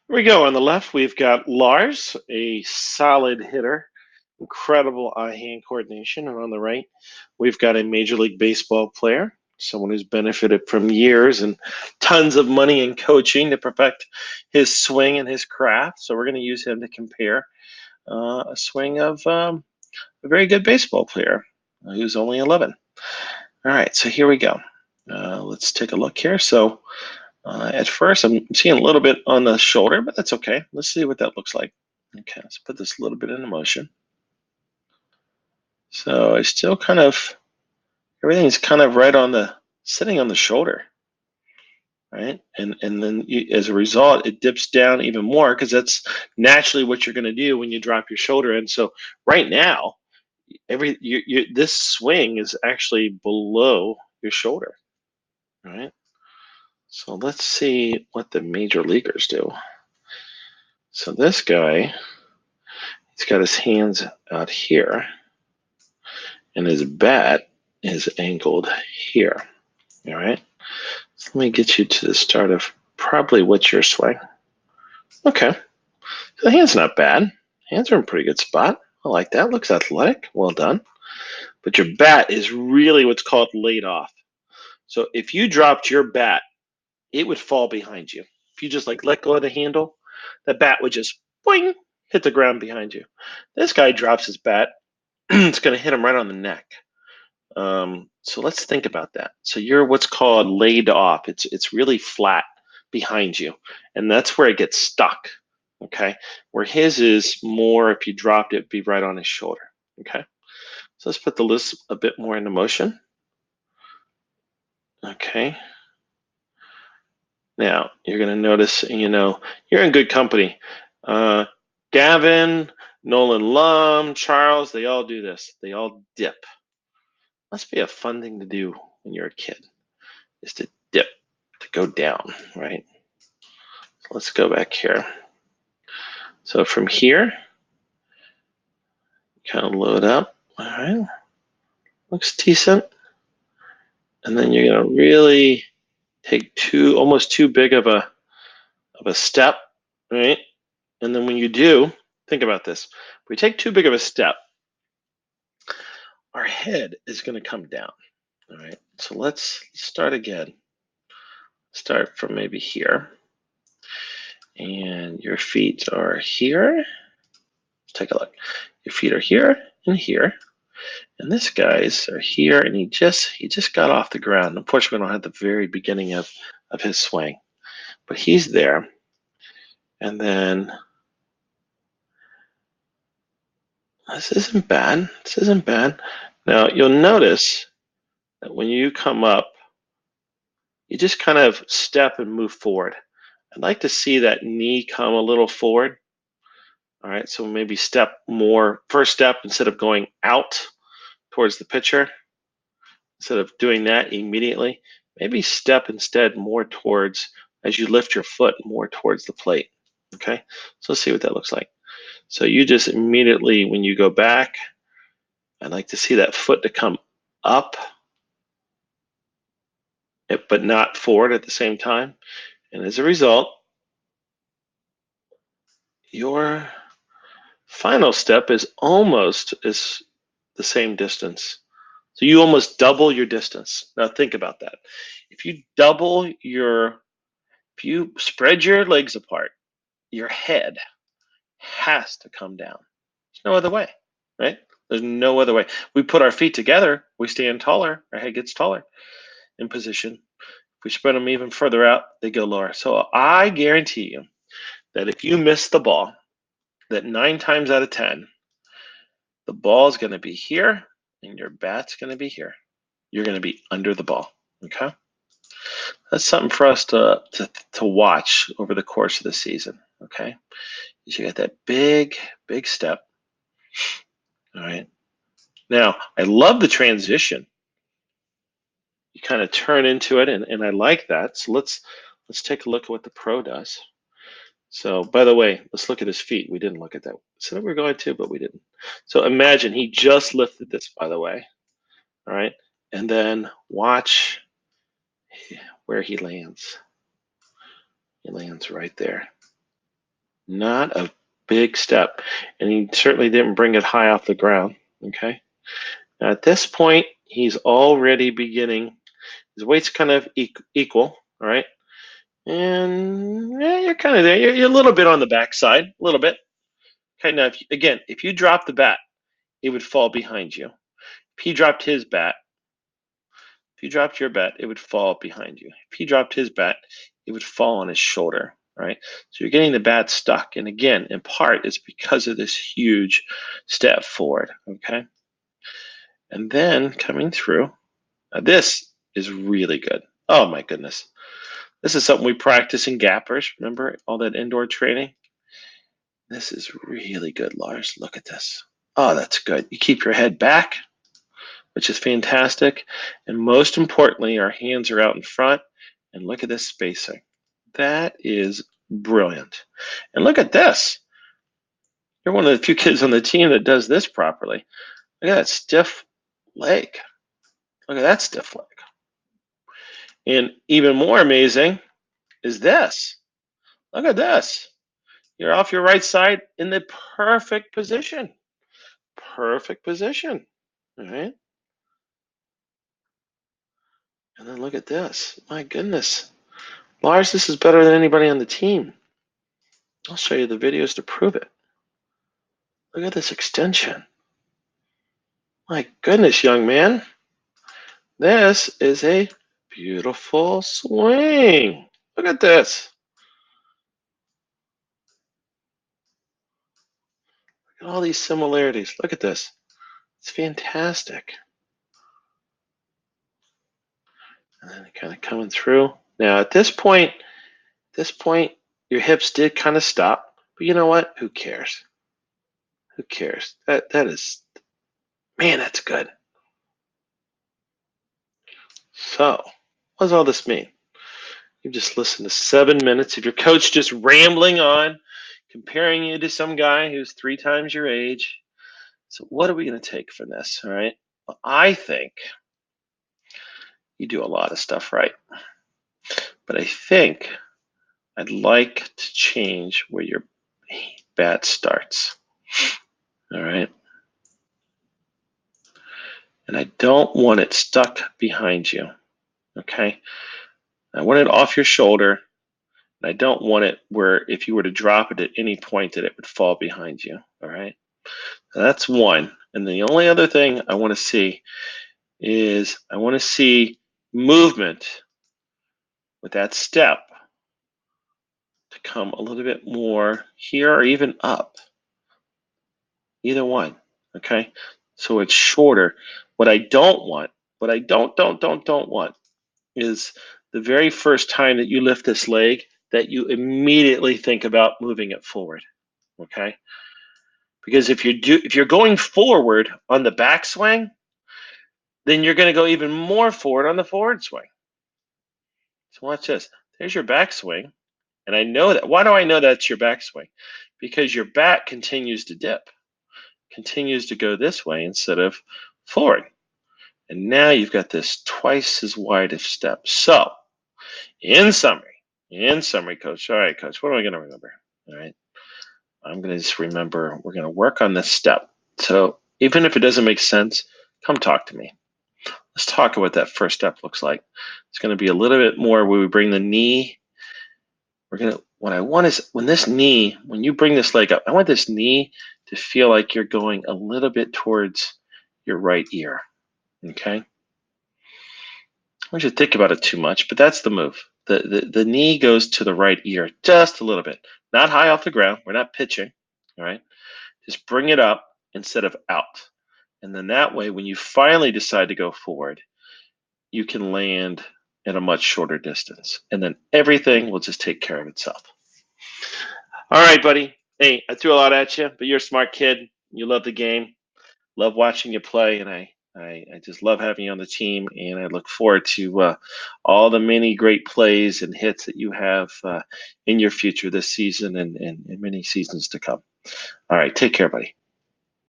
Here we go. On the left, we've got Lars, a solid hitter, incredible eye-hand coordination. And on the right, we've got a Major League Baseball player, someone who's benefited from years and tons of money in coaching to perfect his swing and his craft. So we're going to use him to compare a swing of a very good baseball player who's only 11. All right, so here we go. Let's take a look here. So at first, I'm seeing a little bit on the shoulder, but that's okay. Let's see what that looks like. Okay, let's put this a little bit into motion. So I still kind of, everything's kind of right on the, sitting on the shoulder, right? And then as a result, it dips down even more because that's naturally what you're going to do when you drop your shoulder in. So right now, this swing is actually below your shoulder, right? So let's see what the major leaguers do. So this guy, he's got his hands out here, and his bat is angled here. All right. So let me get you to the start of probably what's your swing. Okay. So the hand's not bad. Hands are in a pretty good spot. I like that. Looks athletic. Well done. But your bat is really what's called laid off. So if you dropped your bat, it would fall behind you. If you just like let go of the handle, the bat would just boing, hit the ground behind you. This guy drops his bat, it's going to hit him right on the neck. So let's think about that. So you're what's called laid off. It's really flat behind you, and that's where it gets stuck. Okay, where his is more. If you dropped it, it'd be right on his shoulder. Okay, so let's put the list a bit more into motion. Okay, now you're going to notice. You're in good company. Gavin, Nolan Lum, Charles, they all do this. They all dip. Must be a fun thing to do when you're a kid, is to dip, to go down, right? So let's go back here. So from here, kind of load up. All right, looks decent. And then you're gonna really take almost too big of a step, right? And then when you do, think about this. If we take too big of a step, our head is gonna come down. All right, so let's start again. Start from maybe here. And your feet are here. Let's take a look. Your feet are here and here. And this guy's are here, and he just got off the ground. Unfortunately, we don't have the very beginning of his swing, but he's there. And then this isn't bad. This isn't bad. Now you'll notice that when you come up, you just kind of step and move forward. I'd like to see that knee come a little forward. All right, so maybe step more, first step, instead of going out towards the pitcher, instead of doing that immediately, maybe step instead more towards, as you lift your foot, more towards the plate. Okay, so let's see what that looks like. So you just immediately, when you go back, I'd like to see that foot to come up, but not forward at the same time. And as a result, your final step is almost is the same distance. So you almost double your distance. Now think about that. If you double your, if you spread your legs apart, your head has to come down. There's no other way, right? There's no other way. We put our feet together, we stand taller, our head gets taller in position. If we spread them even further out, they go lower. So I guarantee you that if you miss the ball, that 9 times out of 10, the ball is going to be here and your bat's going to be here. You're going to be under the ball. Okay, that's something for us to watch over the course of the season. Okay, you got that big step. All right. Now I love the transition. You kind of turn into it, and I like that. So let's take a look at what the pro does. So by the way, let's look at his feet. We didn't look at that. So we were going to, but we didn't. So imagine he just lifted this, by the way. All right. And then watch where he lands. He lands right there. Not a big step. And he certainly didn't bring it high off the ground. Okay. Now at this point, he's already beginning. His weight's kind of equal. All right. And yeah, you're kind of there. You're a little bit on the backside, a little bit. Kind of, again, if you drop the bat, it would fall behind you. If he dropped his bat, if you dropped your bat, it would fall behind you. If he dropped his bat, it would fall on his shoulder, right? So you're getting the bat stuck. And again, in part, it's because of this huge step forward, okay? And then coming through, this is really good. Oh my goodness. This is something we practice in gappers. Remember all that indoor training? This is really good, Lars. Look at this. Oh, that's good. You keep your head back, which is fantastic. And most importantly, our hands are out in front. And look at this spacing. That is brilliant. And look at this. You're one of the few kids on the team that does this properly. Look at that stiff leg. Look at that stiff leg. And even more amazing is this. Look at this. You're off your right side in the perfect position. Perfect position. All right. And then look at this. My goodness. Lars, this is better than anybody on the team. I'll show you the videos to prove it. Look at this extension. My goodness, young man. This is a beautiful swing. Look at this. Look at all these similarities. Look at this. It's fantastic. And then kind of coming through. Now at this point, your hips did kind of stop. But you know what? Who cares? Who cares? That is, man, that's good. So, what does all this mean? You've just listened to 7 minutes of your coach just rambling on, comparing you to some guy who's 3 times your age. So what are we going to take from this? All right. Well, I think you do a lot of stuff right. But I think I'd like to change where your bat starts. All right. And I don't want it stuck behind you. Okay. I want it off your shoulder. And I don't want it where if you were to drop it at any point that it would fall behind you. All right. So that's one. And the only other thing I want to see is I want to see movement with that step to come a little bit more here or even up. Either one. Okay. So it's shorter. What I don't want, what I don't want is the very first time that you lift this leg that you immediately think about moving it forward. Okay. Because if you're going forward on the backswing, then you're going to go even more forward on the forward swing. So watch this. There's your backswing. And I know that. Why do I know that's your backswing? Because your bat continues to dip, continues to go this way instead of forward. And now you've got this twice as wide of step. So in summary, coach. All right, coach, what am I going to remember? All right. I'm going to just remember we're going to work on this step. So even if it doesn't make sense, come talk to me. Let's talk about what that first step looks like. It's going to be a little bit more where we bring the knee. What I want is when you bring this leg up, I want this knee to feel like you're going a little bit towards your right ear. Okay? I want you to think about it too much, but that's the move. The knee goes to the right ear just a little bit. Not high off the ground. We're not pitching. All right? Just bring it up instead of out. And then that way, when you finally decide to go forward, you can land at a much shorter distance. And then everything will just take care of itself. All right, buddy. Hey, I threw a lot at you, but you're a smart kid. You love the game. Love watching you play, and I just love having you on the team. And I look forward to all the many great plays and hits that you have in your future this season and many seasons to come. All right, take care, buddy.